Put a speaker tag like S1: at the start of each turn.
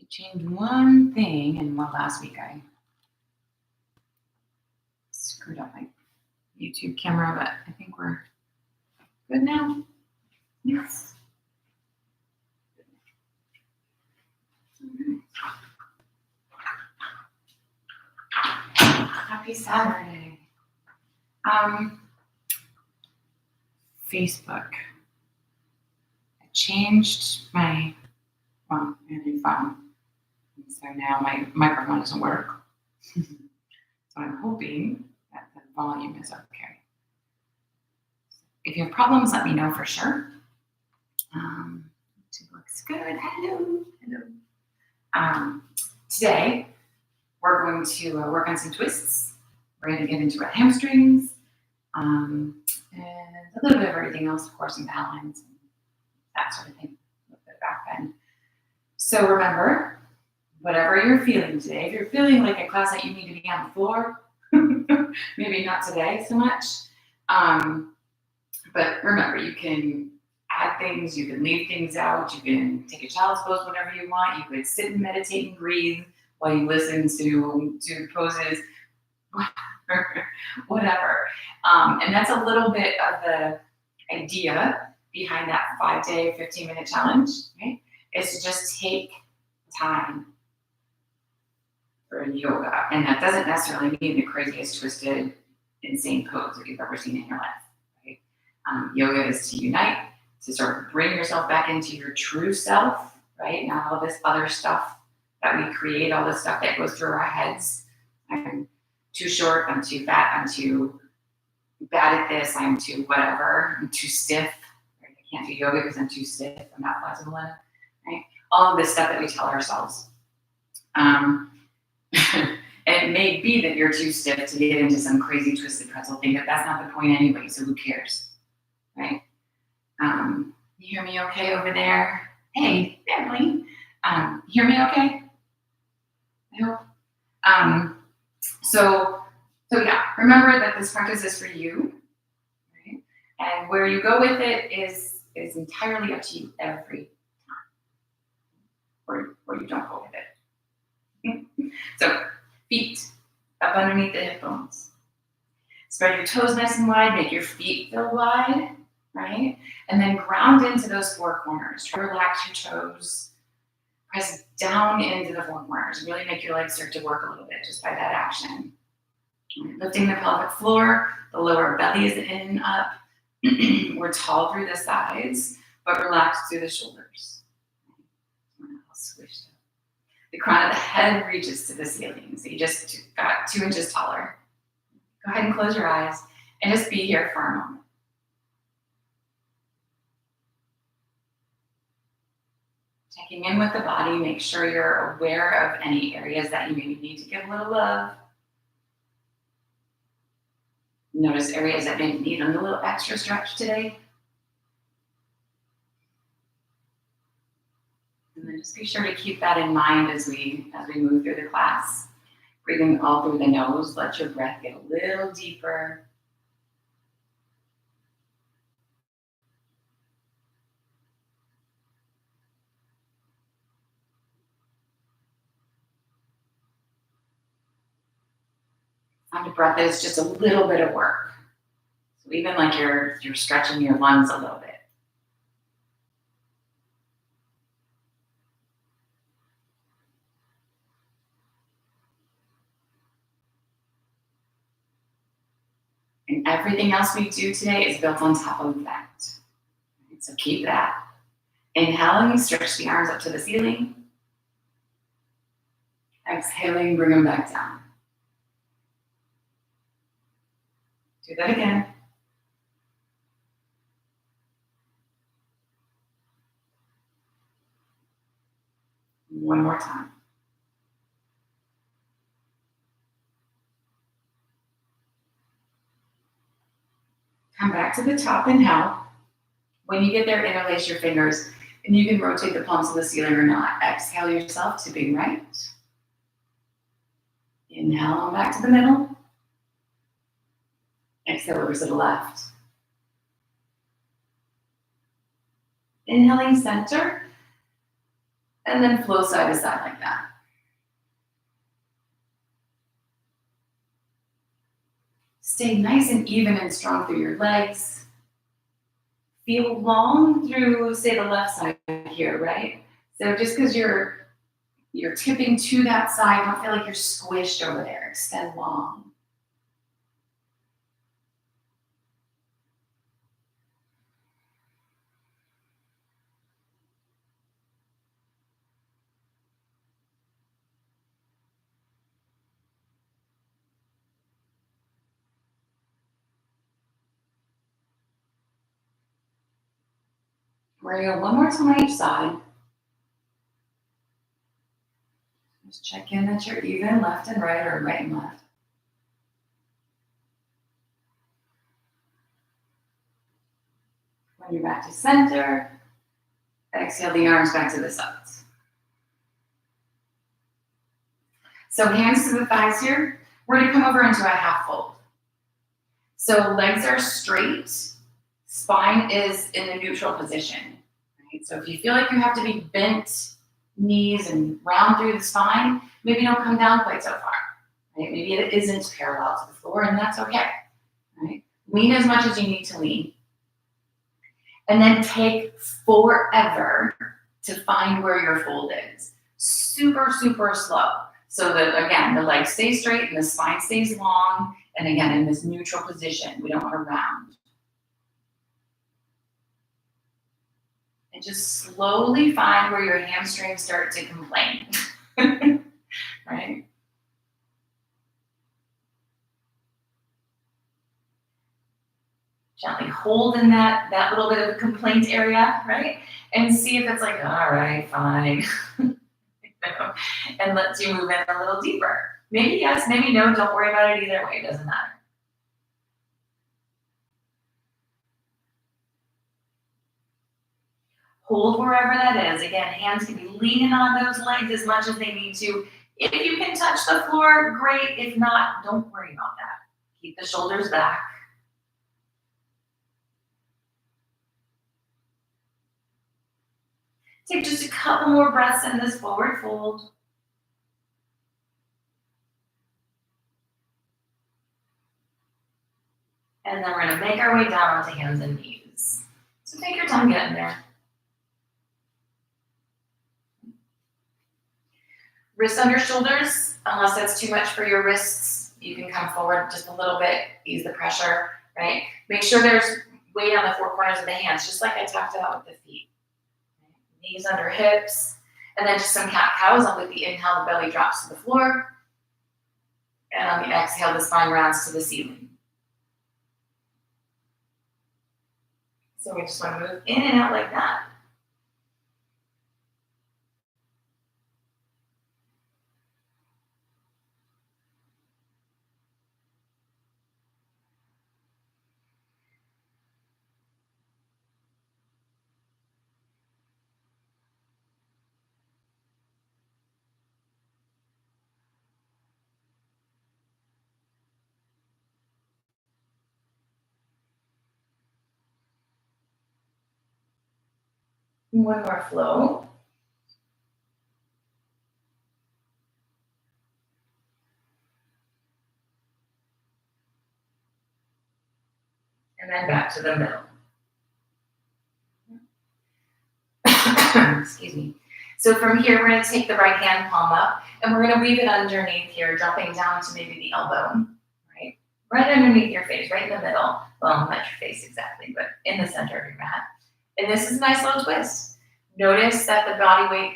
S1: Changed one thing, and well, last week I screwed up my YouTube camera, but I think we're good now. Yes. Happy Saturday. Facebook. I changed my new phone. So now my microphone doesn't work. So I'm hoping that the volume is okay. If you have problems, let me know for sure. It looks good. Hello. Today, we're going to work on some twists. We're going to get into our hamstrings and a little bit of everything else, of course, and balance and that sort of thing. A little bit of back bend. So remember, whatever you're feeling today, if you're feeling like a class that you need to be on the floor, maybe not today so much. But remember, you can add things, you can leave things out, you can take a child's pose whenever you want, you could sit and meditate and breathe while you listen to poses, whatever. And that's a little bit of the idea behind that 5-day, 15-minute challenge, right? Is to just take time for yoga. And that doesn't necessarily mean the craziest, twisted, insane pose that you've ever seen in your life. Right? Yoga is to unite, to sort of bring yourself back into your true self, right? Not all this other stuff that we create, all this stuff that goes through our heads. I'm too short, I'm too fat, I'm too bad at this, I'm too whatever, I'm too stiff. Right? I can't do yoga because I'm too stiff, I'm not flexible enough. Right? All of this stuff that we tell ourselves. It may be that you're too stiff to get into some crazy twisted pretzel thing, but that's not the point anyway, so who cares, right? You hear me okay over there? Hey, family. Hear me okay? I hope. So yeah, remember that this practice is for you, right? And where you go with it is entirely up to you every time, or you don't go with it. So feet up underneath the hip bones. Spread your toes nice and wide, make your feet feel wide, right? And then ground into those four corners. Try to relax your toes. Press down into the four corners. Really make your legs start to work a little bit just by that action. Lifting the pelvic floor, the lower belly is in and up. We're tall through the sides, but relaxed through the shoulders. Squished up. The crown of the head reaches to the ceiling, so you just got 2 inches taller. Go ahead and close your eyes and just be here for a moment. Checking in with the body, make sure you're aware of any areas that you maybe need to give a little love. Notice areas that maybe need a little extra stretch today. And then just be sure to keep that in mind as we move through the class. Breathing all through the nose, let your breath get a little deeper. Find a breath that is just a little bit of work. So even like you're stretching your lungs a little bit. And everything else we do today is built on top of that. So keep that. Inhaling, stretch the arms up to the ceiling. Exhaling, bring them back down. Do that again. One more time. Come back to the top, inhale. When you get there, interlace your fingers, and you can rotate the palms to the ceiling or not. Exhale yourself, tipping right. Inhale on back to the middle. Exhale over to the left. Inhaling center. And then flow side to side like that. Stay nice and even and strong through your legs. Feel long through, say, the left side here, right? So just because you're tipping to that side, don't feel like you're squished over there. Extend long. We're gonna go one more time on each side. Just check in that you're even left and right or right and left. When you're back to center, exhale the arms back to the sides. So hands to the thighs here. We're gonna come over into a half fold. So legs are straight, spine is in the neutral position. Right? So if you feel like you have to be bent knees and round through the spine, maybe don't come down quite so far. Right? Maybe it isn't parallel to the floor, and that's okay. Right? Lean as much as you need to lean. And then take forever to find where your fold is. Super, super slow. So that, again, the legs stay straight and the spine stays long. And again, in this neutral position, we don't want to round. And just slowly find where your hamstrings start to complain. Right? Gently hold in that little bit of a complaint area, right? And see if it's like, all right, fine. And lets you move in a little deeper. Maybe yes, maybe no, don't worry about it either way, it doesn't matter. Hold wherever that is. Again, hands can be leaning on those legs as much as they need to. If you can touch the floor, great. If not, don't worry about that. Keep the shoulders back. Take just a couple more breaths in this forward fold. And then we're going to make our way down onto hands and knees. So take your time getting there. Wrists under shoulders, unless that's too much for your wrists, you can come forward just a little bit, ease the pressure, right? Make sure there's weight on the four corners of the hands, just like I talked about with the feet. Knees under hips, and then just some cat-cows. With the inhale, the belly drops to the floor, and on the exhale, the spine rounds to the ceiling. So we just want to move in and out like that. One more flow. And then back to the middle. Excuse me. So from here, we're going to take the right hand palm up, and we're going to weave it underneath here, dropping down to maybe the elbow, right? Right underneath your face, right in the middle. Well, not your face exactly, but in the center of your mat. And this is a nice little twist. Notice that the body weight